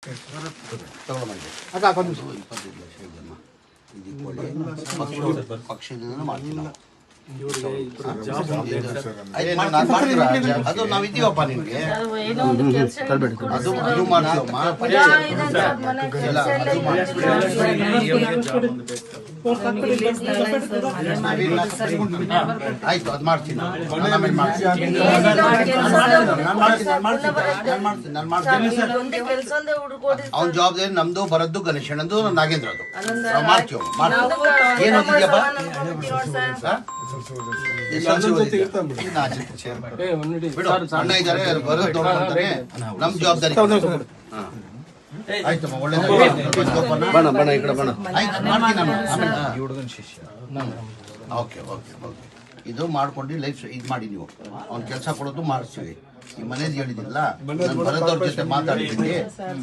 ಅಕ್ಕ ಹಾಕೊಂಡು 25 ಲಕ್ಷ ಇದೆಯಮ್ಮ. ಇದಕ್ಕೆ ಪಕ್ಷದಿಂದ ಮಾಡ್ತೀವಿ ನಾವು. ಅದು ನಾವಿದ್ದೀವಪ್ಪ ನಿಮ್ಗೆ ಅದು ಅದು ಮಾಡ್ತೀವಮ್ಮ. ಆಯ್ತು ಅದು ಮಾಡ್ತೀನಿ ಅವ್ನ ಜವಾಬ್ದಾರಿ ನಮ್ದು ಬರದ್ದು ಗಣೇಶನಂದು ನಾಗೇಂದ್ರದು ಮಾಡ್ತೀವಿ. ಏನು ಓದಿದ್ಯಪ್ಪ? ಅಣ್ಣ ಇದ್ದಾರೆ ಬರೋದು ನೋಡ್ಕೊಂತಾರೆ ನಮ್ ಜವಾಬ್ದಾರಿ. ಆಯ್ತಮ್ಮ ಒಳ್ಳೆದ ಓಕೆ ಓಕೆ ಓಕೆ ಇದು ಮಾಡ್ಕೊಂಡು ಲೈಫ್ ಇದು ಮಾಡಿ ನೀವು ಅವ್ನ ಕೆಲಸ ಕೊಡೋದು ಮಾಡಿಸ್ತೀವಿ. ಈ ಮನೇದು ಹೇಳಿದಿಲ್ಲ ನಾನು ಬರೋದವ್ರ ಜೊತೆ ಮಾತಾಡಿದ್ದೀನಿ.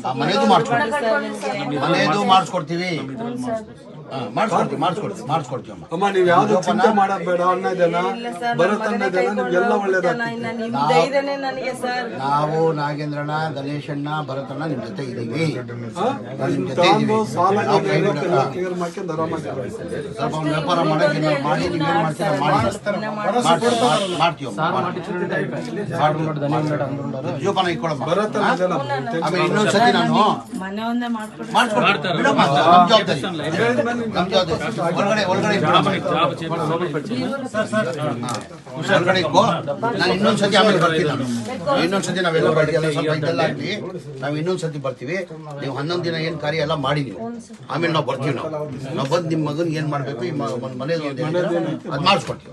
ಆ ಮನೇದು ಮಾಡಿಸ್ಕೊಡ್ತೀವಿ ಮಾಡಿಸ್ಕೊಡ್ತೀವಿ ಅಮ್ಮ. ನೀವು ಯಾವ್ದು ಚಿಂತೆ ಮಾಡೋದ್ ಬೇಡ. ಅಣ್ಣ ಇದೆಲ್ಲ ಭರತ್ ಅಣ್ಣ ಇದೆಲ್ಲ ನಿಮ್ಗೆಲ್ಲ ಒಳ್ಳೇದಾಗ್ತದೆ. ನಾವು ನಾಗೇಂದ್ರಣ್ಣ ಗಣೇಶಣ್ಣ ಭರತಣ್ಣ ನಿಮ್ ಜೊತೆ ಇದೀವಿ. ಸಾಲ ಸ್ವಲ್ಪ ವ್ಯಾಪಾರ ಮಾಡಕ್ಕೆ ಮಾಡಿ ನೀವೇನ್ ಮಾಡ್ತೀರಾ ಮಾಡ್ತೀವಿ. ಜೋಪಾನ ಇಟ್ಕೊಳಮ್ಮ. ಆಮೇಲೆ ಇನ್ನೊಂದ್ಸತಿ ನಾನು ಮಾಡಿಸ್ಕೊಡ್ತೀನಿ. ಒಳಗಡೆ ನಾನು ಇನ್ನೊಂದ್ಸತಿ ಆಮೇಲೆ ಬರ್ತೀನಿ. ಇನ್ನೊಂದ್ಸತಿ ನಾವೆಲ್ಲ ಬರ್ತೀವಿ. ಸ್ವಲ್ಪ ಇದೆಲ್ಲ ಆಗ್ಲಿ ನಾವು ಇನ್ನೊಂದ್ಸತಿ ಬರ್ತೀವಿ. ನೀವು 11 ದಿನ ಏನ್ ಕಾರ್ಯ ಎಲ್ಲ ಮಾಡಿ ನೀವು ಆಮೇಲೆ ನಾವು ಬರ್ತೀವಿ. ನಾವು ಬಂದು ನಿಮ್ಮ ಮಗನ್ ಏನ್ ಮಾಡ್ಬೇಕು ಈ ಮನೇಲಿ ಅದ್ ಮಾಡಿಸ್ಕೊಡ್ತೀವಿ.